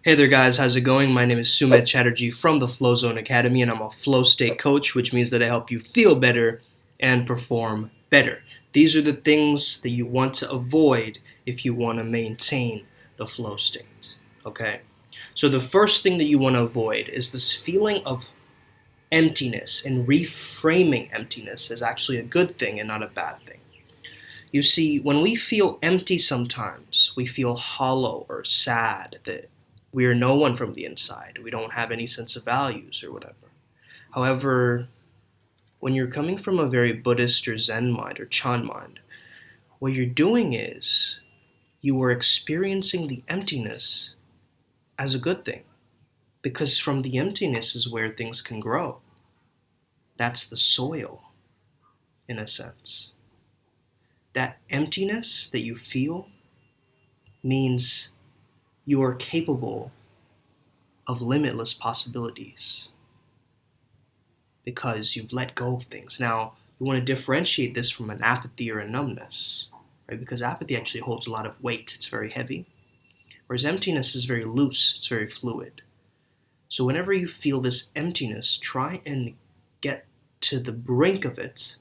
Hey there guys, how's it going? My name is Sumit Chatterjee from the Flow Zone Academy and I'm a flow state coach, which means that I help you feel better and perform better. These are the things that you want to avoid if you want to maintain the flow state. Okay? So the first thing that you want to avoid is this feeling of emptiness, and reframing emptiness as actually a good thing and not a bad thing. You see, when we feel empty sometimes, we feel hollow or sad that we are no one from the inside. We don't have any sense of values or whatever. However, when you're coming from a very Buddhist or Zen mind or Chan mind, what you're doing is you are experiencing the emptiness as a good thing. Because from the emptiness is where things can grow. That's the soil, in a sense. That emptiness that you feel means you are capable of limitless possibilities because you've let go of things. Now, you want to differentiate this from an apathy or a numbness, right? Because apathy actually holds a lot of weight. It's very heavy. Whereas emptiness is very loose. It's very fluid. So whenever you feel this emptiness, try and get to the brink of it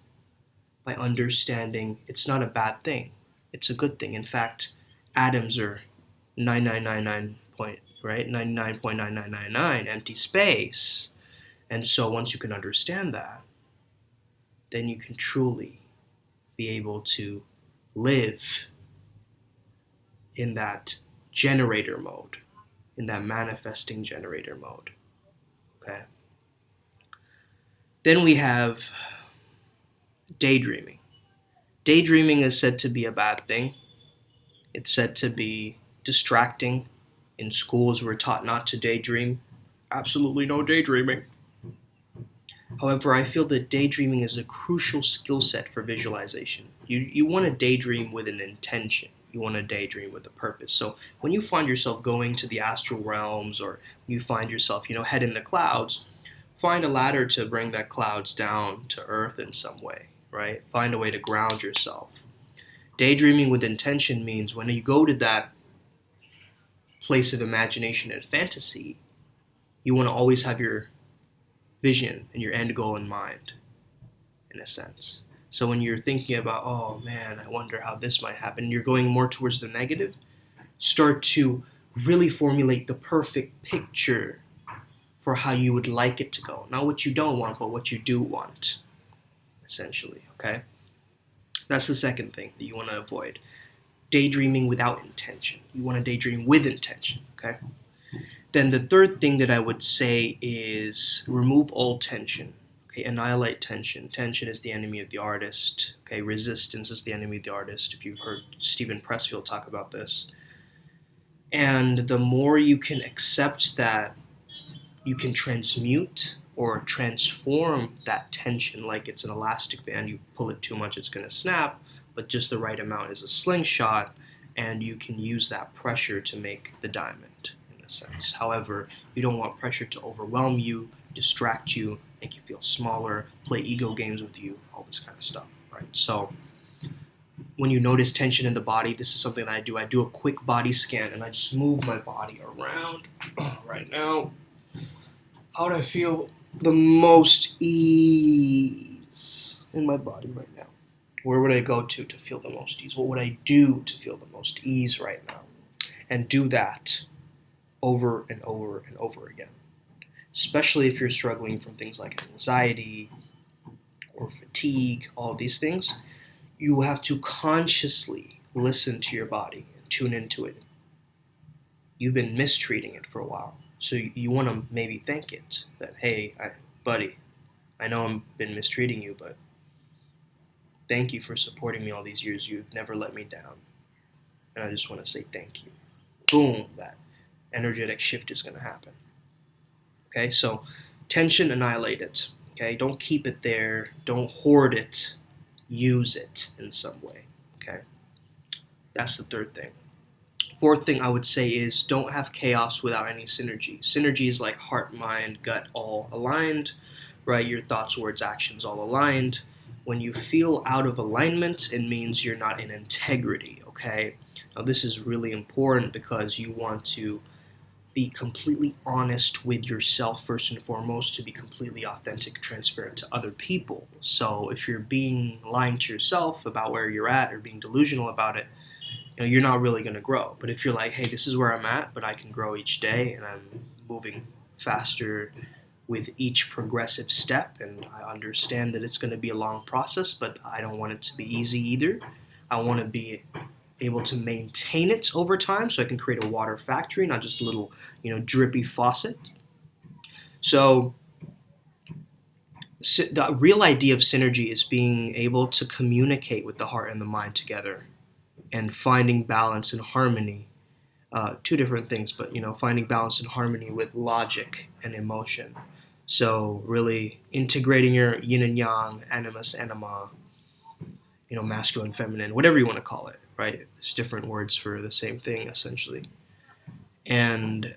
by understanding it's not a bad thing. It's a good thing. In fact, atoms are 9999 point, right? 99.9999 empty space. And so once you can understand that, then you can truly be able to live in that generator mode, in that manifesting generator mode. Okay? Then we have daydreaming. Daydreaming is said to be a bad thing. It's said to be distracting. In schools, we're taught not to daydream. Absolutely no daydreaming. However, I feel that daydreaming is a crucial skill set for visualization. You want to daydream with an intention. You want to daydream with a purpose. So when you find yourself going to the astral realms, or you find yourself, head in the clouds, find a ladder to bring that clouds down to earth in some way, right? Find a way to ground yourself. Daydreaming with intention means when you go to that place of imagination and fantasy, you want to always have your vision and your end goal in mind, in a sense. So when you're thinking about, oh man, I wonder how this might happen, you're going more towards the negative, start to really formulate the perfect picture for how you would like it to go. Not what you don't want, but what you do want, essentially, okay? That's the second thing that you want to avoid. Daydreaming without intention. You want to daydream with intention, okay? Then the third thing that I would say is remove all tension. Okay, annihilate tension. Tension is the enemy of the artist. Okay, resistance is the enemy of the artist. If you've heard Stephen Pressfield talk about this. And the more you can accept that you can transmute or transform that tension like it's an elastic band. You pull it too much, it's going to snap, but just the right amount is a slingshot, and you can use that pressure to make the diamond, in a sense. However, you don't want pressure to overwhelm you, distract you, make you feel smaller, play ego games with you, all this kind of stuff, right? So when you notice tension in the body, this is something that I do. I do a quick body scan, and I just move my body around right now. How would I feel the most ease in my body right now? Where would I go to feel the most ease? What would I do to feel the most ease right now? And do that over and over and over again. Especially if you're struggling from things like anxiety or fatigue, all of these things, you have to consciously listen to your body and tune into it. You've been mistreating it for a while. So you want to maybe thank it that, hey, buddy, I know I've been mistreating you, but thank you for supporting me all these years. You've never let me down. And I just want to say thank you. Boom, that energetic shift is going to happen. Okay, so tension, annihilate it. Okay, don't keep it there. Don't hoard it. Use it in some way. Okay, that's the third thing. Fourth thing I would say is don't have chaos without any synergy. Synergy is like heart, mind, gut all aligned, right? Your thoughts, words, actions all aligned. When you feel out of alignment, it means you're not in integrity, okay? Now this is really important because you want to be completely honest with yourself first and foremost, to be completely authentic, transparent to other people. So if you're lying to yourself about where you're at or being delusional about it, you're not really going to grow. But if you're like, hey, this is where I'm at, but I can grow each day and I'm moving faster with each progressive step, and I understand that it's going to be a long process, but I don't want it to be easy either. I want to be able to maintain it over time so I can create a water factory, not just a little, drippy faucet. So the real idea of synergy is being able to communicate with the heart and the mind together and finding balance and harmony. Two different things, but finding balance and harmony with logic and emotion. So really integrating your yin and yang, animus, anima, masculine, feminine, whatever you want to call it, right? There's different words for the same thing, essentially. And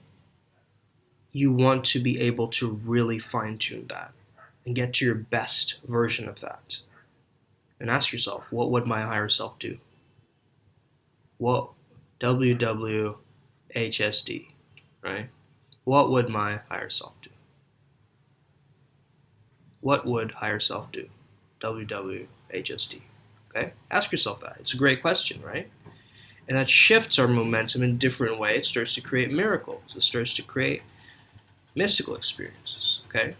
you want to be able to really fine-tune that and get to your best version of that. And ask yourself, what would my higher self do? What WWHSD, right? What would my higher self do? What would higher self do? WWHSD. Okay? Ask yourself that. It's a great question, right? And that shifts our momentum in a different way. It starts to create miracles. It starts to create mystical experiences. Okay?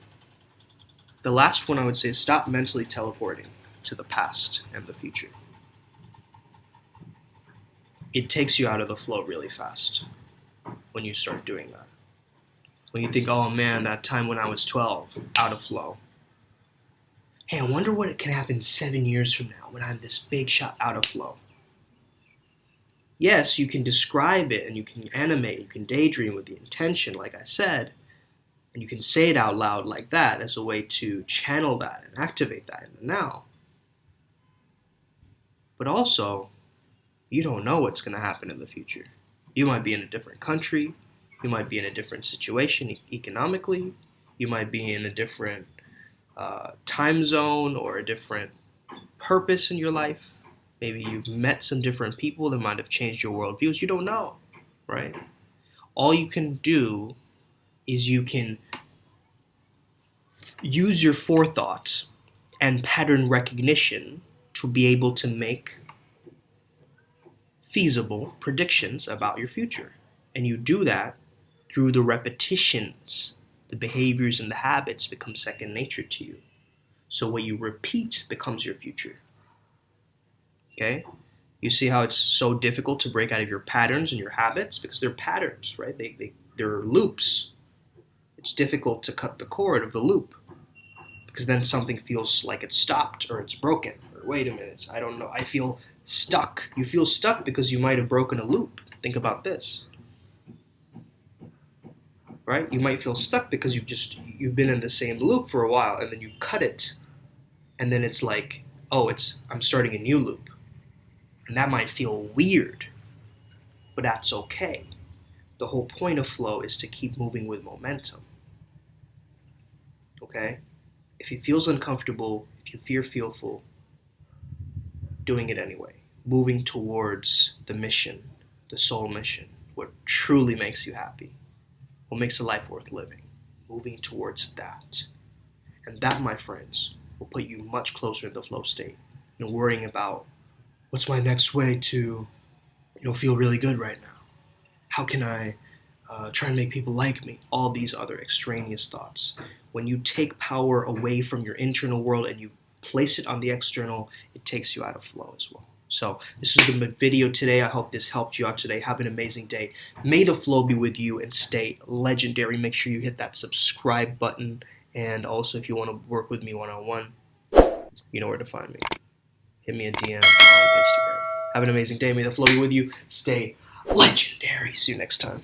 The last one I would say is stop mentally teleporting to the past and the future. It takes you out of the flow really fast when you start doing that. When you think, oh man, that time when I was 12, out of flow. Hey, I wonder what can happen 7 years from now when I'm this big shot out of flow. Yes, you can describe it and you can animate, you can daydream with the intention, like I said, and you can say it out loud like that as a way to channel that and activate that in the now. But also, you don't know what's going to happen in the future. You might be in a different country, you might be in a different situation economically, you might be in a different time zone or a different purpose in your life. Maybe you've met some different people that might have changed your worldviews. You don't know, right? All you can do is you can use your forethought and pattern recognition to be able to make feasible predictions about your future. And you do that through the repetitions. The behaviors and the habits become second nature to you. So what you repeat becomes your future. Okay? You see how it's so difficult to break out of your patterns and your habits? Because they're patterns, right? They're loops. It's difficult to cut the cord of the loop. Because then something feels like it's stopped or it's broken. Or wait a minute, I don't know. I feel stuck. You feel stuck because you might have broken a loop. Think about this. Right? You might feel stuck because you've been in the same loop for a while and then you cut it. And then it's like, oh, I'm starting a new loop. And that might feel weird, but that's okay. The whole point of flow is to keep moving with momentum. Okay? If it feels uncomfortable, if you feel fearful, doing it anyway. Moving towards the mission, the soul mission, what truly makes you happy, what makes a life worth living. Moving towards that. And that, my friends, will put you much closer in the flow state. Worrying about what's my next way to feel really good right now? How can I try and make people like me? All these other extraneous thoughts. When you take power away from your internal world and you place it on the external, it takes you out of flow as well. So this is the video today. I hope this helped you out today. Have an amazing day. May the flow be with you and stay legendary. Make sure you hit that subscribe button. And also, if you want to work with me one-on-one, you know where to find me. Hit me a DM on Instagram. Have an amazing day. May the flow be with you. Stay legendary. See you next time.